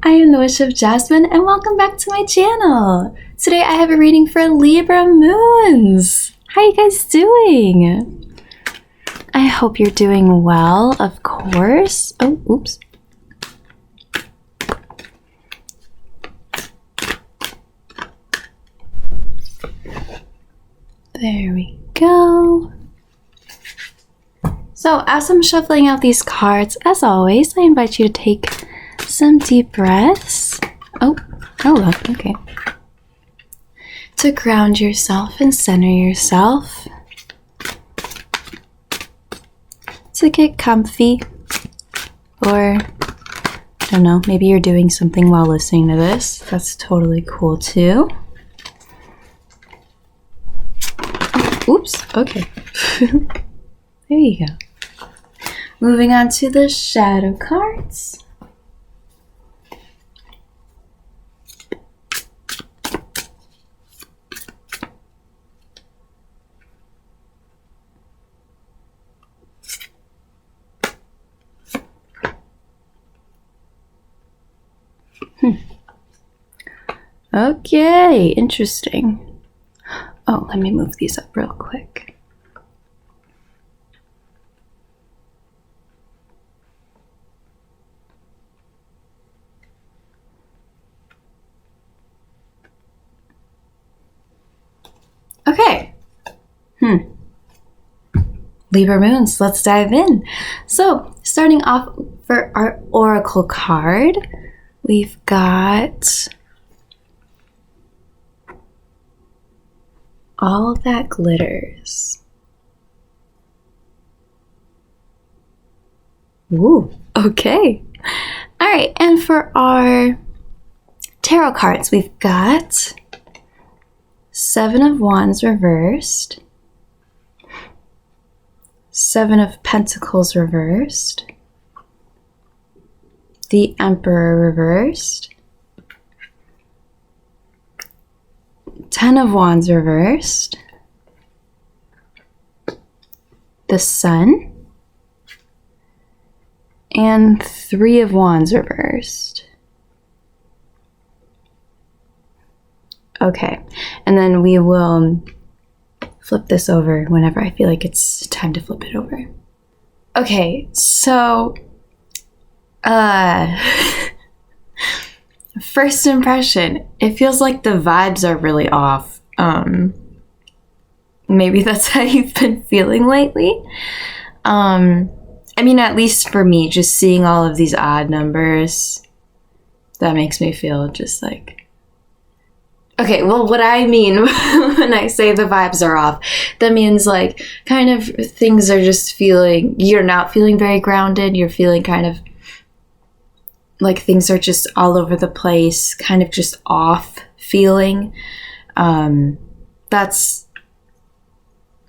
I am the Wish of Jasmine and welcome back to my channel. Today I have a reading for Libra moons. How are you guys doing? I hope you're doing well, of course. Oh, oops. There we go. So as I'm shuffling out these cards, as always, I invite you to take some deep breaths. Oh, okay. To ground yourself and center yourself. To get comfy. Or, I don't know, maybe you're doing something while listening to this. That's totally cool too. Oops, okay. There you go. Moving on to the shadow cards. Okay, interesting. Oh, let me move these up real quick. Okay. Libra moons, let's dive in. So, starting off for our oracle card, we've got all that glitters. Ooh, okay. All right, and for our tarot cards, we've got Seven of Wands reversed, Seven of Pentacles reversed, the Emperor reversed, Ten of Wands reversed, the Sun, and Three of Wands reversed. Okay, and then we will flip this over whenever I feel like it's time to flip it over. Okay, so first impression, it feels like the vibes are really off. Maybe that's how you've been feeling lately. I mean, at least for me, just seeing all of these odd numbers, that makes me feel just like, okay, well, what I mean when I say the vibes are off, that means like kind of things are just feeling, you're not feeling very grounded. You're feeling kind of like things are just all over the place, kind of just off feeling. That's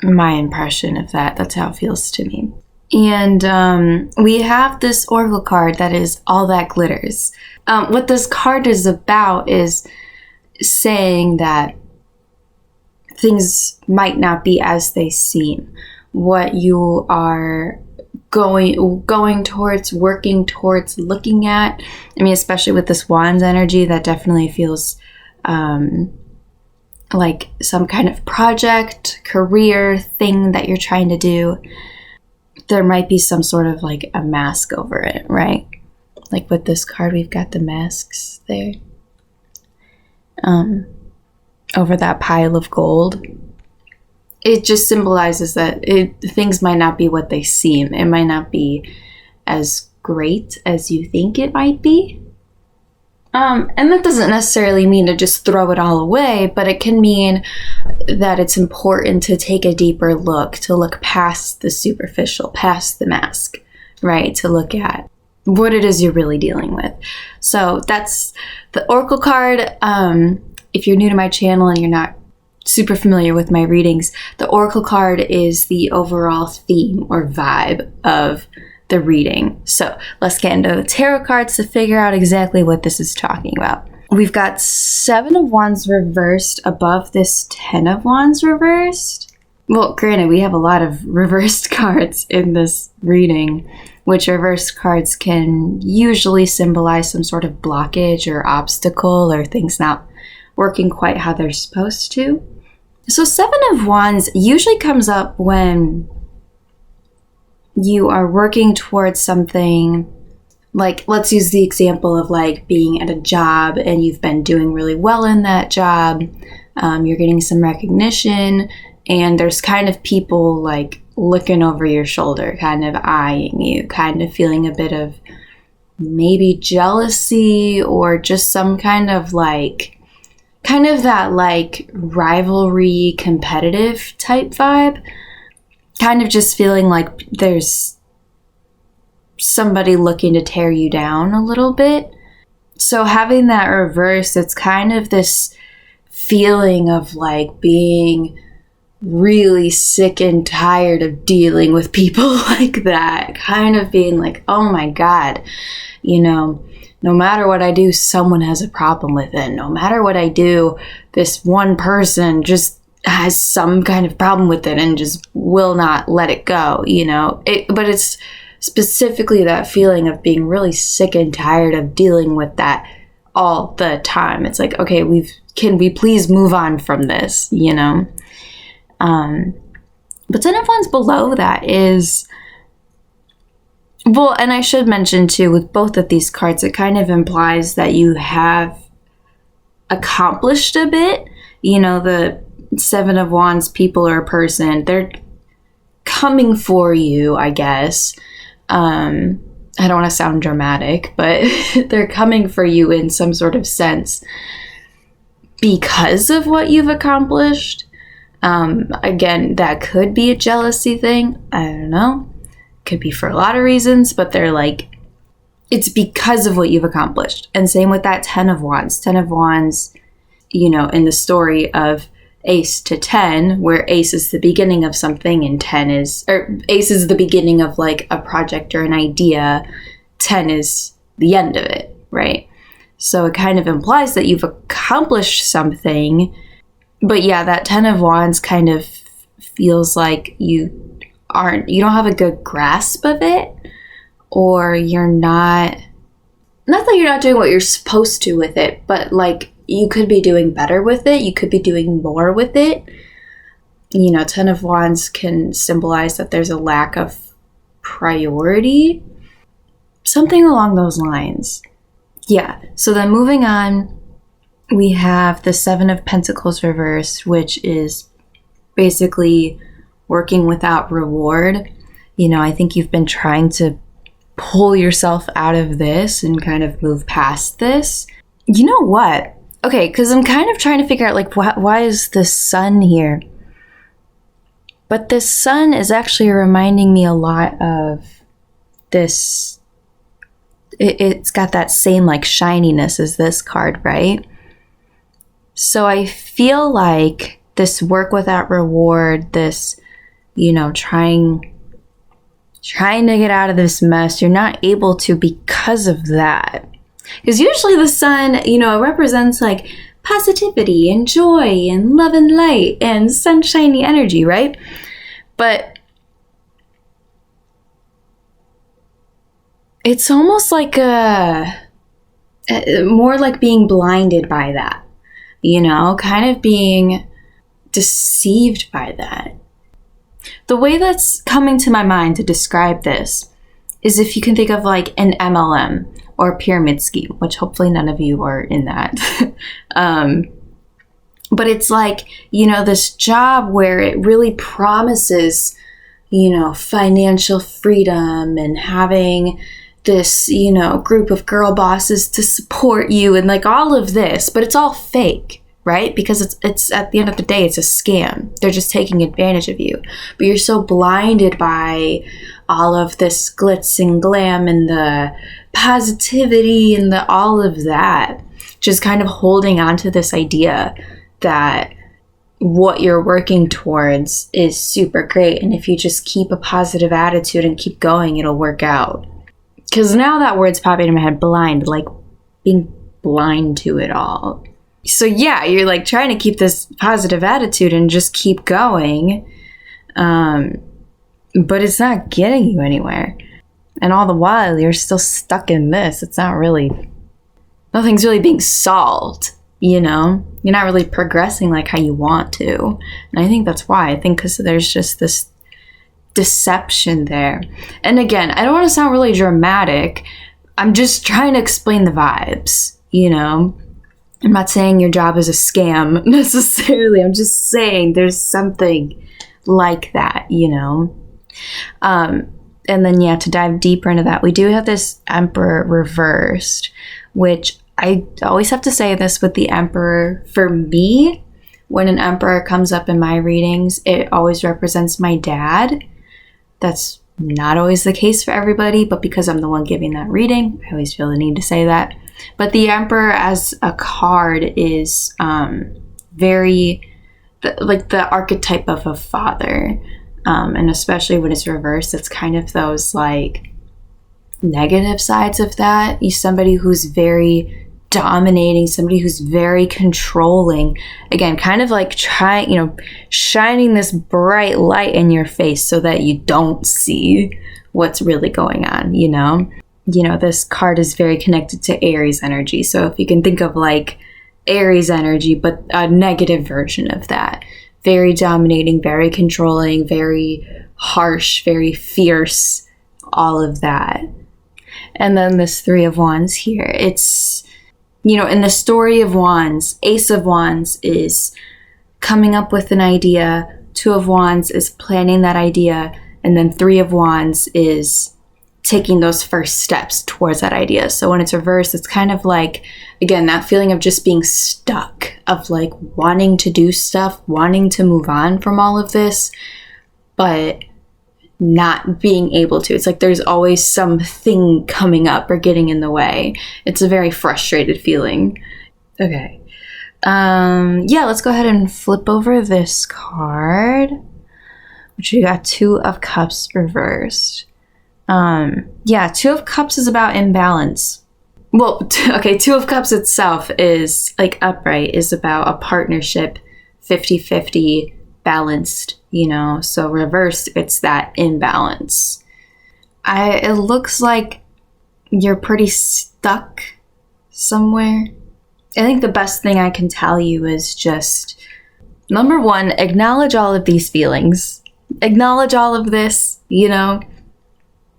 my impression of that. That's how it feels to me. And we have this oracle card that is all that glitters. What this card is about is saying that things might not be as they seem. What you are going towards, working towards, looking at. I mean, especially with this Wands energy, that definitely feels like some kind of project, career thing that you're trying to do. There might be some sort of like a mask over it, right? Like with this card, we've got the masks there. Over that pile of gold. It just symbolizes that things might not be what they seem. It might not be as great as you think it might be. And that doesn't necessarily mean to just throw it all away, but it can mean that it's important to take a deeper look, to look past the superficial, past the mask, right? To look at what it is you're really dealing with. So that's the oracle card. If you're new to my channel and you're not super familiar with my readings, the oracle card is the overall theme or vibe of the reading. So let's get into the tarot cards to figure out exactly what this is talking about. We've got Seven of Wands reversed above this Ten of Wands reversed. Well, granted, we have a lot of reversed cards in this reading. which reverse cards can usually symbolize some sort of blockage or obstacle or things not working quite how they're supposed to. So Seven of Wands usually comes up when you are working towards something. Like, let's use the example of like being at a job and you've been doing really well in that job. You're getting some recognition and there's kind of people like looking over your shoulder, kind of eyeing you, kind of feeling a bit of maybe jealousy or just some kind of that like rivalry, competitive type vibe. Kind of just feeling like there's somebody looking to tear you down a little bit. So having that reverse, it's kind of this feeling of like being really sick and tired of dealing with people like that. Kind of being like, oh my God, you know, no matter what I do, someone has a problem with it. No matter what I do, this one person just has some kind of problem with it and just will not let it go, you know. But it's specifically that feeling of being really sick and tired of dealing with that all the time. It's like, okay, can we please move on from this, you know? But Ten of Wands below that is, well, and I should mention too, with both of these cards, it kind of implies that you have accomplished a bit. You know, the Seven of Wands people or person, they're coming for you, I guess. I don't want to sound dramatic, but they're coming for you in some sort of sense because of what you've accomplished. Again, that could be a jealousy thing. I don't know. Could be for a lot of reasons, but they're like, it's because of what you've accomplished. And same with that Ten of Wands. Ten of Wands, you know, in the story of Ace to 10, where Ace is the beginning of something and Ace is the beginning of like a project or an idea. 10 is the end of it, right? So it kind of implies that you've accomplished something. But yeah, that Ten of Wands kind of feels like you don't have a good grasp of it, or you're not that you're not doing what you're supposed to with it, but like you could be doing better with it. You could be doing more with it. You know, Ten of Wands can symbolize that there's a lack of priority. Something along those lines. Yeah. So then moving on, we have the Seven of Pentacles reverse, which is basically working without reward. You know, I think you've been trying to pull yourself out of this and kind of move past this. You know what? Okay, because I'm kind of trying to figure out, like, why is the sun here? But this sun is actually reminding me a lot of this. It's got that same, like, shininess as this card, right? So I feel like this work without reward, this, you know, trying to get out of this mess, you're not able to because of that. Because usually the sun, you know, it represents like positivity and joy and love and light and sunshiny energy, right? But it's almost like more like being blinded by that, you know, kind of being deceived by that. The way that's coming to my mind to describe this is if you can think of like an MLM or pyramid scheme, which hopefully none of you are in that. But it's like, you know, this job where it really promises, you know, financial freedom and having this, you know, group of girl bosses to support you and like all of this, but it's all fake, right? Because it's at the end of the day, it's a scam. They're just taking advantage of you. But you're so blinded by all of this glitz and glam and the positivity and the all of that, just kind of holding on to this idea that what you're working towards is super great. And if you just keep a positive attitude and keep going, it'll work out. Because now that word's popping in my head, blind, like being blind to it all. So yeah, you're like trying to keep this positive attitude and just keep going. But it's not getting you anywhere. And all the while, you're still stuck in this. Nothing's really being solved, you know? You're not really progressing like how you want to. And I think that's why. I think because there's just this deception there. And again, I don't want to sound really dramatic. I'm just trying to explain the vibes, you know? I'm not saying your job is a scam necessarily. I'm just saying there's something like that, you know? And then, yeah, to dive deeper into that, we do have this Emperor reversed, which I always have to say this with the Emperor. For me, when an Emperor comes up in my readings, it always represents my dad. That's not always the case for everybody, but because I'm the one giving that reading, I always feel the need to say that. But the Emperor as a card is very, like the archetype of a father. And especially when it's reversed, it's kind of those like negative sides of that. He's somebody who's very dominating, somebody who's very controlling. Again, kind of like shining this bright light in your face so that you don't see what's really going on, you know? You know, this card is very connected to Aries energy. So if you can think of like Aries energy, but a negative version of that. Very dominating, very controlling, very harsh, very fierce, all of that. And then this Three of Wands here. It's, you know, in the Story of Wands, Ace of Wands is coming up with an idea. Two of Wands is planning that idea. And then Three of Wands is taking those first steps towards that idea. So when it's reversed, it's kind of like, again, that feeling of just being stuck, of like wanting to do stuff, wanting to move on from all of this, but not being able to. It's like there's always something coming up or getting in the way. It's a very frustrated feeling. Okay. Yeah, let's go ahead and flip over this card, which we got Two of Cups reversed. Yeah, Two of Cups is about imbalance. Well, okay, Two of Cups itself is, like, upright, is about a partnership, 50-50, balanced, you know? So reversed, it's that imbalance. It looks like you're pretty stuck somewhere. I think the best thing I can tell you is just, number one, acknowledge all of these feelings. Acknowledge all of this, you know?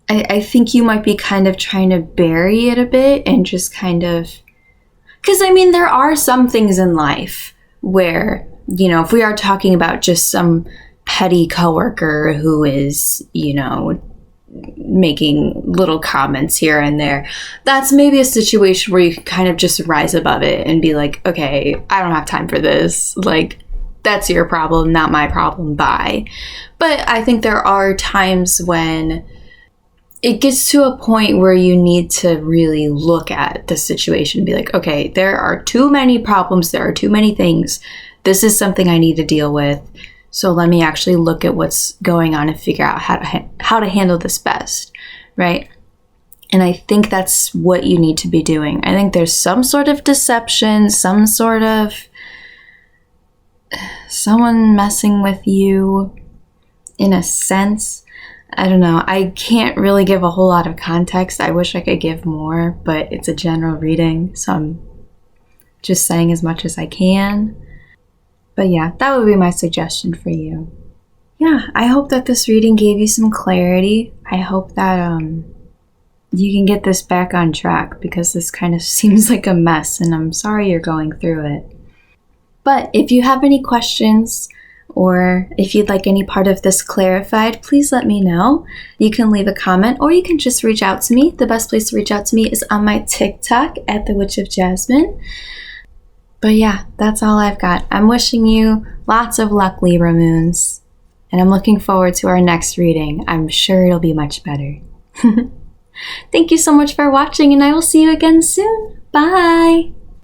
I think you might be kind of trying to bury it a bit and just kind of... Because, I mean, there are some things in life where, you know, if we are talking about just some petty coworker who is, you know, making little comments here and there, that's maybe a situation where you can kind of just rise above it and be like, okay, I don't have time for this. Like, that's your problem, not my problem, bye. But I think there are times when it gets to a point where you need to really look at the situation and be like, okay, there are too many problems, there are too many things. This is something I need to deal with. So let me actually look at what's going on and figure out how to handle this best, right? And I think that's what you need to be doing. I think there's some sort of deception, some sort of someone messing with you in a sense. I don't know. I can't really give a whole lot of context. I wish I could give more, but it's a general reading, so I'm just saying as much as I can. But yeah, that would be my suggestion for you. Yeah, I hope that this reading gave you some clarity. I hope that you can get this back on track, because this kind of seems like a mess, and I'm sorry you're going through it. But if you have any questions, or if you'd like any part of this clarified, please let me know. You can leave a comment, or you can just reach out to me. The best place to reach out to me is on my TikTok at The Witch of Jasmine. But yeah, that's all I've got. I'm wishing you lots of luck, Libra moons. And I'm looking forward to our next reading. I'm sure it'll be much better. Thank you so much for watching, and I will see you again soon. Bye!